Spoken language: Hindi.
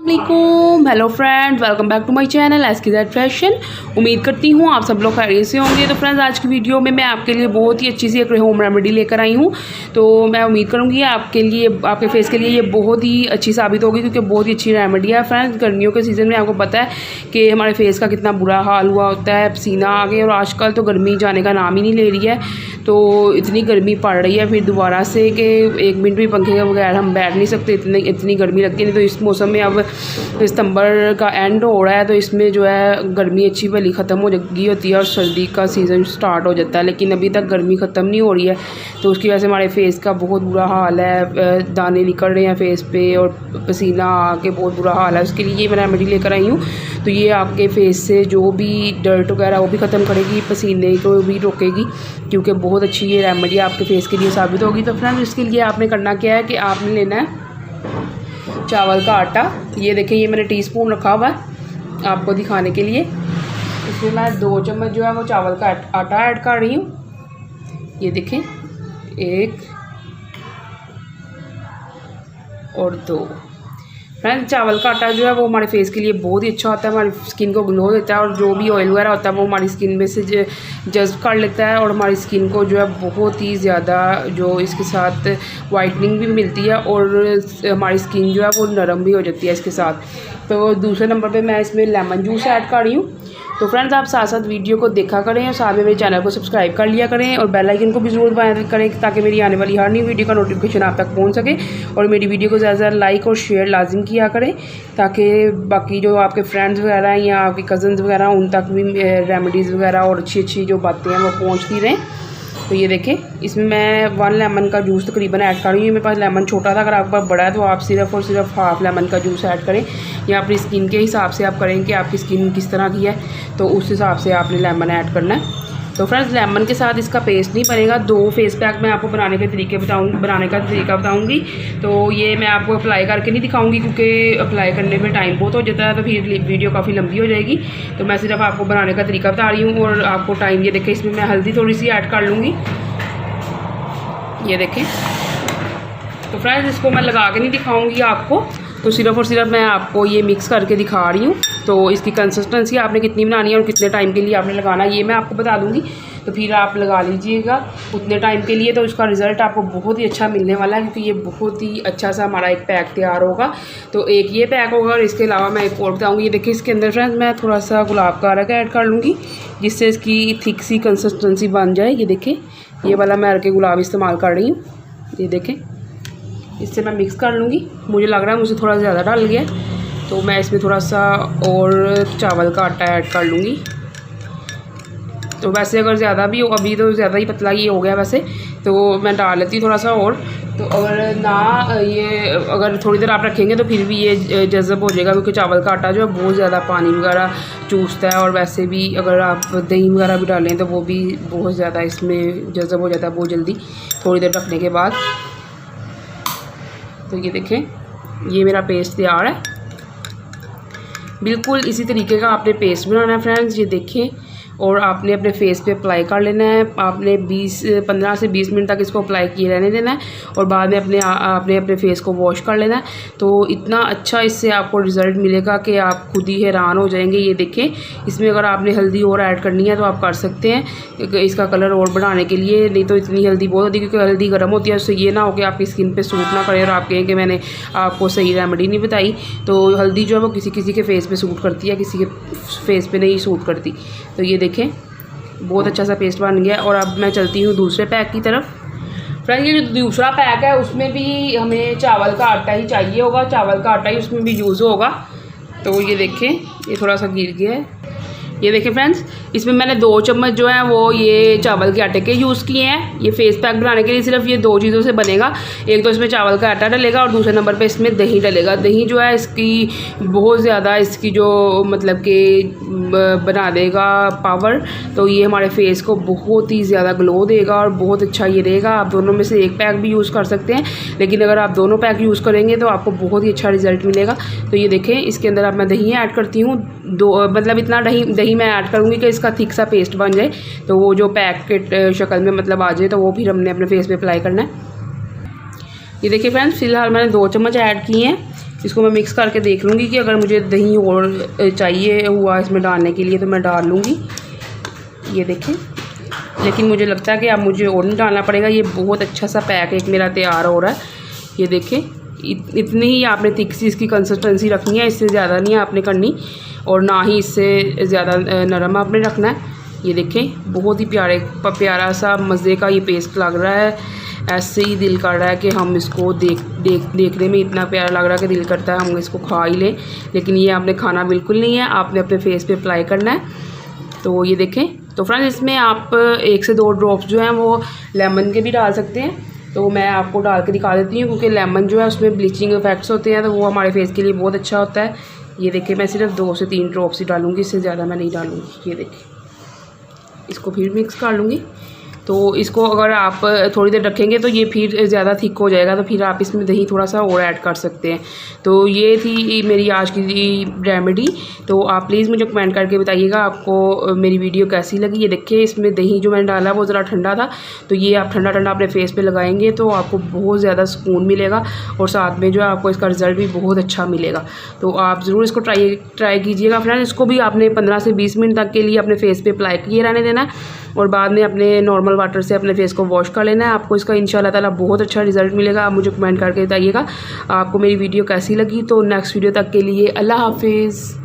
वालेकुम, hello friends, welcome back to my channel SKZ fashion. उम्मीद करती हूँ आप सब लोग खैरियत से होंगे। तो फ्रेंड्स, आज की वीडियो में मैं आपके लिए बहुत ही अच्छी सी एक होम रेमेडी लेकर आई हूँ। तो मैं उम्मीद करूँगी आपके लिए, आपके फेस के लिए ये बहुत ही अच्छी साबित होगी, क्योंकि बहुत ही अच्छी रेमेडी है। फ्रेंड्स, गर्मियों के सीज़न में आपको पता है कि हमारे फेस का कितना बुरा हाल हुआ होता है, पसीना आ गया, और आजकल तो गर्मी जाने का नाम ही नहीं ले रही है। तो इतनी गर्मी पड़ रही है फिर दोबारा से कि एक मिनट भी पंखे के बगैर हम बैठ नहीं सकते, इतनी गर्मी लगती है। नहीं तो इस मौसम में अब सितंबर का एंड हो रहा है, तो इसमें जो है गर्मी अच्छी भली ख़त्म हो गई होती है और सर्दी का सीज़न स्टार्ट हो जाता है, लेकिन अभी तक गर्मी ख़त्म नहीं हो रही है। तो उसकी वजह से हमारे फेस का बहुत बुरा हाल है, दाने निकल रहे हैं फेस पे और पसीना आके बहुत बुरा हाल है। उसके लिए ये मैं रेमेडी लेकर आई हूँ। तो ये आपके फेस से जो भी डर्ट वगैरह वो भी ख़त्म करेगी, पसीने को भी रोकेगी, क्योंकि बहुत अच्छी ये रेमेडी आपके फेस के लिए साबित होगी। तो फ्रेंड्स, इसके लिए आपने करना क्या है कि आपने लेना है चावल का आटा। ये देखिए, ये मैंने टीस्पून रखा हुआ है आपको दिखाने के लिए। इसमें मैं 2 चम्मच जो है वो चावल का आटा ऐड कर रही हूँ। ये देखें, 1 और 2। फ्रेंड्स, चावल का आटा जो है वो हमारे फेस के लिए बहुत ही अच्छा होता है, हमारी स्किन को ग्लो देता है, और जो भी ऑयल वगैरह होता है वो हमारी स्किन में से जज्ब कर लेता है, और हमारी स्किन को जो है बहुत ही ज़्यादा जो इसके साथ वाइटनिंग भी मिलती है, और हमारी स्किन जो है वो नरम भी हो जाती है इसके साथ। तो दूसरे नंबर पे मैं इसमें लेमन जूस ऐड कर रही हूँ। तो फ्रेंड्स, आप साथ साथ वीडियो को देखा करें और साथ में मेरे चैनल को सब्सक्राइब कर लिया करें, और बेल आइकन को भी ज़रूर दबाया करें, ताकि मेरी आने वाली हर नई वीडियो का नोटिफिकेशन आप तक पहुंच सके। और मेरी वीडियो को ज़्यादा ज़्यादा लाइक और शेयर लाजिम किया करें, ताकि बाकी जो आपके फ्रेंड्स वगैरह हैं या आपके कज़न्स वगैरह, उन तक भी रेमेडीज़ वगैरह और अच्छी अच्छी जो बातें हैं वो पहुँचती रहें। तो ये देखें, इसमें मैं 1 लेमन का जूस तकरीबन ऐड कर रही हूँ। मेरे पास लेमन छोटा था, अगर आपके पास बड़ा है तो आप सिर्फ और सिर्फ हाफ़ लेमन का जूस ऐड करें, या अपनी स्किन के हिसाब से आप करें कि आपकी स्किन किस तरह की है, तो उस हिसाब से आपने लेमन ऐड करना है। तो फ्रेंड्स, लेमन के साथ इसका पेस्ट नहीं बनेगा। 2 फेस पैक मैं आपको बनाने का तरीका बताऊंगी। तो ये मैं आपको अप्लाई करके नहीं दिखाऊंगी, क्योंकि अप्लाई करने में टाइम बहुत हो जाता है, तो फिर वीडियो काफ़ी लंबी हो जाएगी। तो मैं सिर्फ आपको बनाने का तरीका बता रही हूँ, और आपको टाइम ये देखें, इसमें मैं हल्दी थोड़ी सी ऐड कर लूँगी। ये देखें। तो फ्रेंड्स, इसको मैं लगा के नहीं दिखाऊंगी आपको, तो सिर्फ और सिर्फ मैं आपको ये मिक्स करके दिखा रही हूँ। तो इसकी कंसिस्टेंसी आपने कितनी बनानी है और कितने टाइम के लिए आपने लगाना है, ये मैं आपको बता दूँगी। तो फिर आप लगा लीजिएगा उतने टाइम के लिए, तो उसका रिज़ल्ट आपको बहुत ही अच्छा मिलने वाला है, क्योंकि ये बहुत ही अच्छा सा हमारा एक पैक तैयार होगा। तो एक ये पैक होगा, और इसके अलावा मैं एक और बताऊँगी। ये देखिए, इसके अंदर फ्रेंड्स मैं थोड़ा सा गुलाब का अरक ऐड कर लूँगी, जिससे इसकी थिक सी कंसिस्टेंसी बन जाए। ये देखें, ये वाला मैं अरके गुलाब इस्तेमाल कर रही हूँ। ये देखें, इससे मैं मिक्स कर लूँगी। मुझे लग रहा है मुझे थोड़ा ज़्यादा डाल गया, तो मैं इसमें थोड़ा सा और चावल का आटा ऐड कर लूँगी। तो वैसे अगर ज़्यादा भी हो, अभी तो ज़्यादा ही पतला ये हो गया वैसे, तो मैं डाल लेती थोड़ा सा और। तो अगर ना ये अगर थोड़ी देर आप रखेंगे तो फिर भी ये जज़ब हो जाएगा, क्योंकि चावल का आटा जो है बहुत ज़्यादा पानी वगैरह चूसता है, और वैसे भी अगर आप दही वगैरह भी डालें तो वो भी बहुत ज़्यादा इसमें जज़ब हो जाता है बहुत जल्दी थोड़ी देर रखने के बाद। तो ये देखें, ये मेरा पेस्ट तैयार है। बिल्कुल इसी तरीके का आपने पेस्ट बनाना है फ्रेंड्स। ये देखें, और आपने अपने फेस पे अप्लाई कर लेना है। आपने 15 से 20 मिनट तक इसको अप्लाई किए रहने देना है, और बाद में आपने अपने फेस को वॉश कर लेना है। तो इतना अच्छा इससे आपको रिज़ल्ट मिलेगा कि आप खुद ही हैरान हो जाएंगे। ये देखें, इसमें अगर आपने हल्दी और ऐड करनी है तो आप कर सकते हैं इसका कलर और बढ़ाने के लिए, नहीं तो इतनी हल्दी बहुत होती है, क्योंकि हल्दी गर्म होती है। उससे ये ना हो कि आपकी स्किन पर सूट ना करे और आप कहें कि मैंने आपको सही रेमेडी नहीं बताई। तो हल्दी जो है वो किसी किसी के फेस पे सूट करती है, किसी के फेस पे नहीं सूट करती। तो ये देखें, बहुत अच्छा सा पेस्ट बन गया। और अब मैं चलती हूँ दूसरे पैक की तरफ। फ्रेंड्स, ये जो दूसरा पैक है उसमें भी हमें चावल का आटा ही चाहिए होगा, चावल का आटा ही उसमें भी यूज़ होगा। तो ये देखें, ये थोड़ा सा गिर गया है। ये देखें फ्रेंड्स, इसमें मैंने 2 चम्मच जो है वो ये चावल के आटे के यूज़ किए हैं। ये फेस पैक बनाने के लिए सिर्फ ये 2 चीज़ों से बनेगा। एक तो इसमें चावल का आटा डलेगा, और दूसरे नंबर पे इसमें दही डलेगा। दही जो है इसकी बहुत ज़्यादा इसकी जो मतलब कि बना देगा पावर। तो ये हमारे फेस को बहुत ही ज़्यादा ग्लो देगा और बहुत अच्छा ये रहेगा। आप दोनों में से एक पैक भी यूज़ कर सकते हैं, लेकिन अगर आप दोनों पैक यूज़ करेंगे तो आपको बहुत ही अच्छा रिज़ल्ट मिलेगा। तो ये देखें, इसके अंदर अब मैं दही ऐड करती हूँ। मतलब इतना दही मैं ऐड करूँगी कि इसका थिक सा पेस्ट बन जाए, तो वो जो पैकेट शक्ल में मतलब आ जाए, तो वो फिर हमने अपने फेस पे अप्लाई करना है। ये देखिए फ्रेंड्स, फिलहाल मैंने 2 चम्मच ऐड किए हैं। इसको मैं मिक्स करके देख लूँगी कि अगर मुझे दही और चाहिए हुआ इसमें डालने के लिए तो मैं डाल लूँगी। ये देखें, लेकिन मुझे लगता है कि अब मुझे और नहीं डालना पड़ेगा। ये बहुत अच्छा सा पैक एक मेरा तैयार हो रहा है। ये देखें, इतनी ही आपने थिक सी इसकी कंसिस्टेंसी रखनी है, इससे ज़्यादा नहीं आपने करनी और ना ही इससे ज़्यादा नरम आपने रखना है। ये देखें, बहुत ही प्यारा सा मज़े का ये पेस्ट लग रहा है। ऐसे ही दिल कर रहा है कि हम इसको देखने में इतना प्यारा लग रहा है कि दिल करता है हम इसको खा ही लें, लेकिन ये आपने खाना बिल्कुल नहीं है, आपने अपने फेस पे अप्लाई करना है। तो ये देखें, तो फ्रेंड्स इसमें आप 1 से 2 ड्रॉप्स जो हैं वो लेमन के भी डाल सकते हैं। तो मैं आपको डाल के दिखा देती हूँ, क्योंकि लेमन जो है उसमें ब्लीचिंग इफेक्ट्स होते हैं, तो वो हमारे फेस के लिए बहुत अच्छा होता है। ये देखिए, मैं सिर्फ 2 से 3 ड्रॉप्स ही डालूँगी, इससे ज़्यादा मैं नहीं डालूँगी। ये देखिए, इसको फिर मिक्स कर लूँगी। तो इसको अगर आप थोड़ी देर रखेंगे तो ये फिर ज़्यादा थिक हो जाएगा, तो फिर आप इसमें दही थोड़ा सा और ऐड कर सकते हैं। तो ये थी मेरी आज की रेमेडी। तो आप प्लीज़ मुझे कमेंट करके बताइएगा आपको मेरी वीडियो कैसी लगी। ये देखिए, इसमें दही जो मैंने डाला वो ज़रा ठंडा था, तो ये आप ठंडा ठंडा अपने फेस पे लगाएंगे तो आपको बहुत ज़्यादा सुकून मिलेगा और साथ में जो है आपको इसका रिज़ल्ट भी बहुत अच्छा मिलेगा। तो आप ज़रूर इसको ट्राई कीजिएगा फ्रेंड्स। इसको भी आपने 15 से 20 मिनट तक के लिए अपने फेस पे अप्लाई किए रहने देना है और बाद में अपने नॉर्मल वाटर से अपने फेस को वॉश कर लेना है। आपको इसका इंशाल्लाह ताला बहुत अच्छा रिजल्ट मिलेगा। आप मुझे कमेंट करके बताइएगा आपको मेरी वीडियो कैसी लगी। तो नेक्स्ट वीडियो तक के लिए अल्लाह हाफिज़।